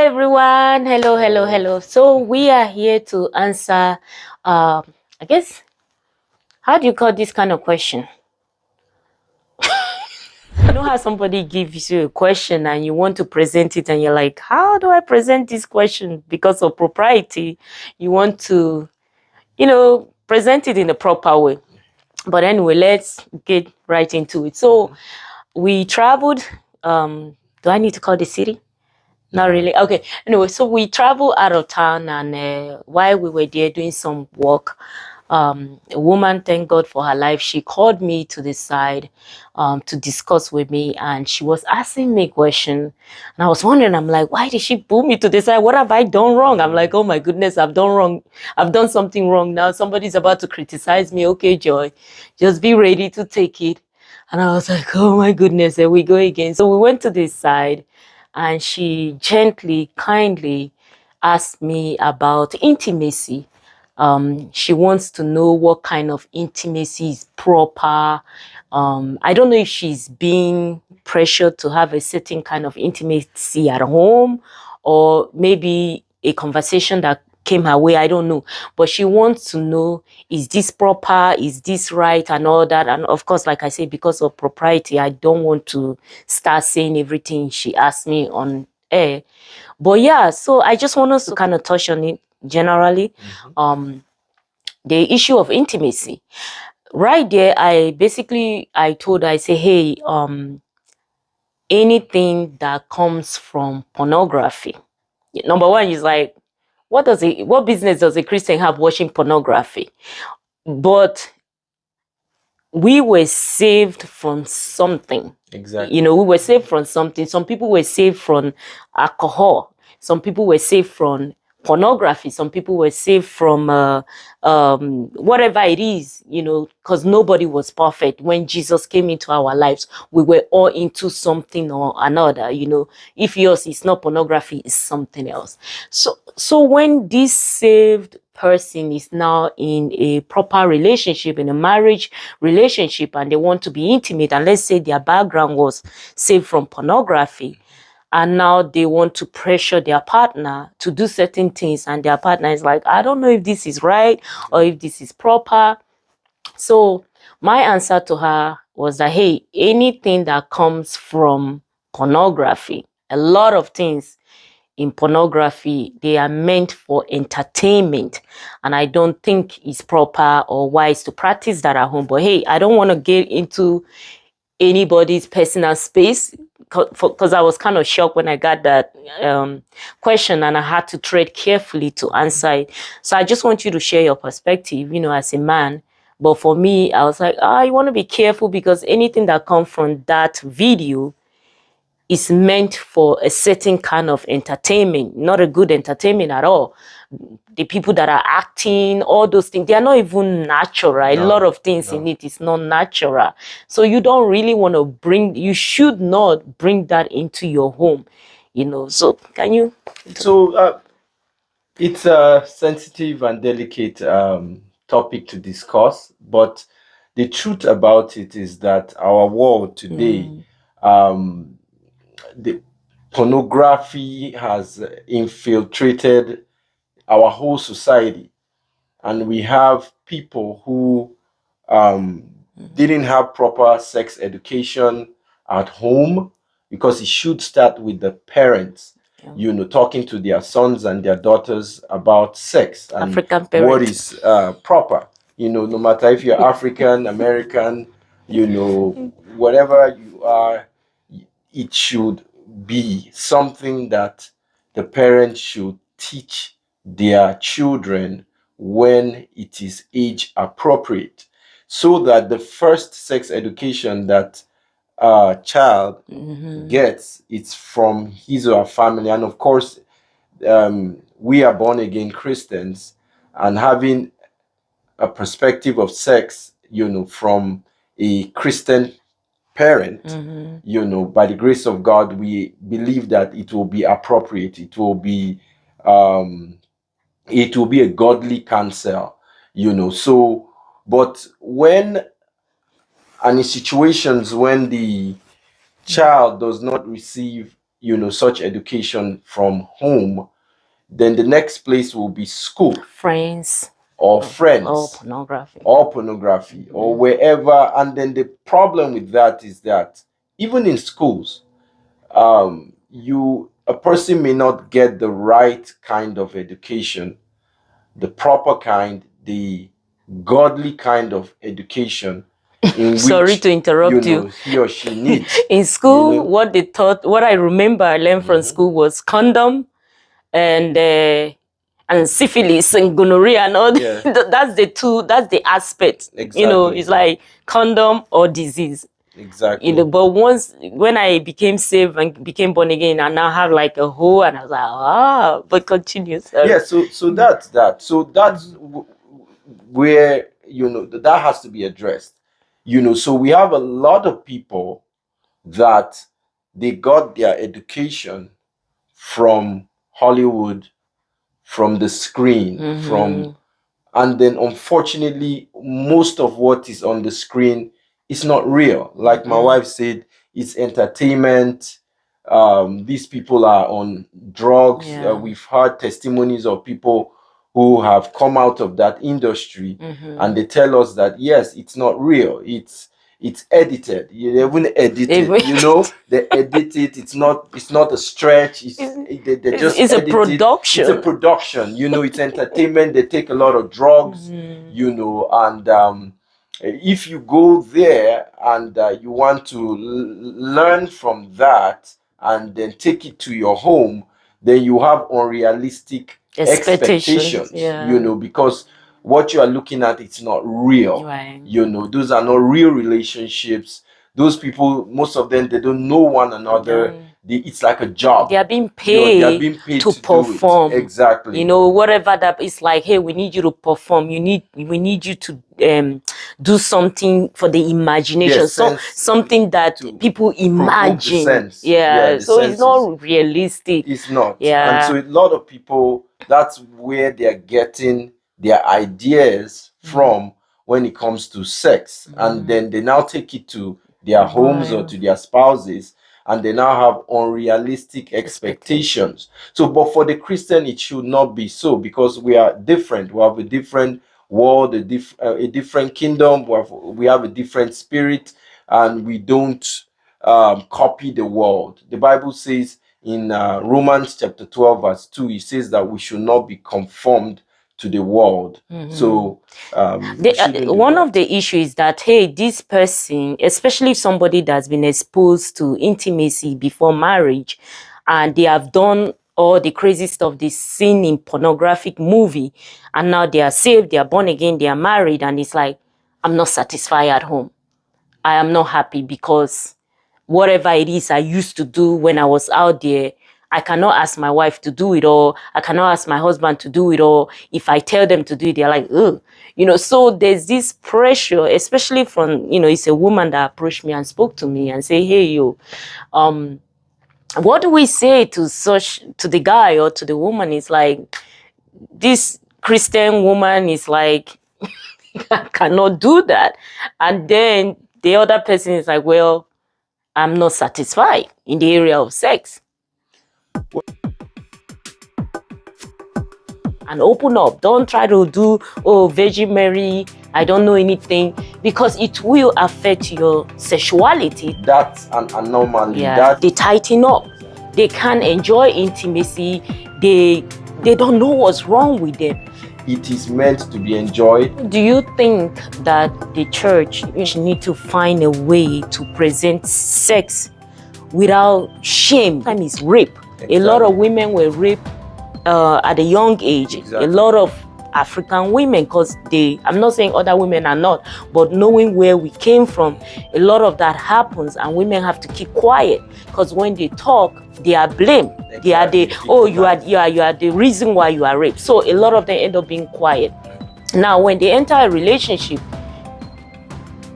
Everyone, hello. So we are here to answer I guess, how do you call this kind of question? You know how somebody gives you a question and you want to present it and you're like, how do I present this question? Because of propriety, you want to, present it in a proper way. But anyway, let's get right into it. So we traveled, do I need to call the city? Not really. Okay. Anyway, so we traveled out of town, and while we were there doing some work, a woman, thank God for her life, she called me to the side to discuss with me, and she was asking me a question. And I was wondering, I'm like, why did she pull me to the side? What have I done wrong? I'm like, oh my goodness, I've done wrong. I've done something wrong. Now somebody's about to criticize me. Okay, Joy, just be ready to take it. And I was like, oh my goodness, there we go again. So we went to this side, and she gently, kindly asked me about intimacy. She wants to know what kind of intimacy is proper. I don't know if she's being pressured to have a certain kind of intimacy at home, or maybe a conversation that came her way. I don't know. But she wants to know, is this proper? Is this right? And all that. And of course, like I say, because of propriety, I don't want to start saying everything she asked me on air. But yeah, so I just want us to kind of touch on it generally. The issue of intimacy. Right there, I told her, I say, hey, anything that comes from pornography. Number one is like, what business does a Christian have watching pornography? But we were saved from something. Exactly. We were saved from something. Some people were saved from alcohol. Some people were saved from pornography. Some people were saved from whatever it is, because nobody was perfect. When Jesus came into our lives, we were all into something or another. If yours is not pornography, it's something else. So when this saved person is now in a proper relationship, in a marriage relationship, and they want to be intimate, and let's say their background was saved from pornography, and now they want to pressure their partner to do certain things, and their partner is like, I don't know if this is right or if this is proper. So my answer to her was that, hey, anything that comes from pornography, a lot of things in pornography, they are meant for entertainment, and I don't think it's proper or wise to practice that at home. But hey, I don't want to get into anybody's personal space, because I was kind of shocked when I got that question, and I had to tread carefully to answer it. So I just want you to share your perspective, as a man. But for me, I was like, you want to be careful, because anything that comes from that video is meant for a certain kind of entertainment, not a good entertainment at all. The people that are acting, all those things, they are not even natural. A lot of things in it is not natural. So you don't really want to you should not bring that into your home, So can you? So it's a sensitive and delicate topic to discuss, but the truth about it is that our world today, the pornography has infiltrated our whole society, and we have people who didn't have proper sex education at home, because it should start with the parents, talking to their sons and their daughters about sex and African parents. what is proper. No matter if you're African, American, whatever you are, it should be something that the parents should teach their children when it is age appropriate, so that the first sex education that a child gets, it's from his or her family. And of course, we are born again Christians, and having a perspective of sex, from a Christian parent, by the grace of God, we believe that it will be appropriate. It will be a godly counsel, So, but when, and in situations when the child does not receive such education from home, then the next place will be school. Friends. Or friends. Or pornography. Or pornography. Or wherever. And then the problem with that is that even in schools, a person may not get the right kind of education, the proper kind, the godly kind of education. Sorry to interrupt you. He or she needs. In school, what I remember I learned from school was condom and syphilis and gonorrhea and all. That's the aspect. Exactly. It's like condom or disease. Exactly. But when I became saved and became born again, I now have like a whole, and I was like, but continue. Sorry. Yeah. So that's that. So that's where that has to be addressed. So we have a lot of people that they got their education from Hollywood, from the screen, and then unfortunately most of what is on the screen is not real. Like my wife said, it's entertainment. These people are on drugs. We've heard testimonies of people who have come out of that industry, and they tell us that yes, it's not real. It's edited. They even edit it. They edit it. It's not a stretch. It's a production. It's a production. It's entertainment. They take a lot of drugs. And if you go there and you want to learn from that and then take it to your home, then you have unrealistic expectations. Because what you are looking at, it's not real. Right. Those are not real relationships. Those people, most of them, they don't know one another. It's like a job. They are being paid, to perform. Exactly. Whatever that is, like, hey, we need you to perform. We need you to do something for the imagination. Something that people imagine. So it's not realistic. It's not. Yeah. And so a lot of people, that's where they're getting their ideas from when it comes to sex. And then they now take it to their homes or to their spouses, and they now have unrealistic expectations. So, but for the Christian, it should not be so, because we are different. We have a different world, a different kingdom. We have a different spirit, and we don't copy the world. The Bible says in Romans chapter 12, verse 2, it says that we should not be conformed to the world. So one of the issues is that, hey, this person, especially somebody that's been exposed to intimacy before marriage, and they have done all the crazy stuff they've seen in pornographic movie, and now they are saved, they are born again, they are married, and it's like, I'm not satisfied at home. I am not happy because whatever it is I used to do when I was out there, I cannot ask my wife to do it, or I cannot ask my husband to do it, or if I tell them to do it, they're like, ugh. So there's this pressure, especially from, it's a woman that approached me and spoke to me and say, hey, what do we say to the guy or to the woman? It's like, this Christian woman is like, I cannot do that. And then the other person is like, well, I'm not satisfied in the area of sex. And open up. Don't try to do, Virgin Mary, I don't know anything, because it will affect your sexuality. That's an anomaly. They tighten up. They can't enjoy intimacy. They don't know what's wrong with them. It is meant to be enjoyed. Do you think that the church need to find a way to present sex without shame? Sometimes it's rape. Exactly. A lot of women were raped at a young age. Exactly. A lot of African women, because I'm not saying other women are not, but knowing where we came from, a lot of that happens, and women have to keep quiet, because when they talk, they are blamed. Exactly. They are you are the reason why you are raped. So a lot of them end up being quiet. Now, when they enter a relationship,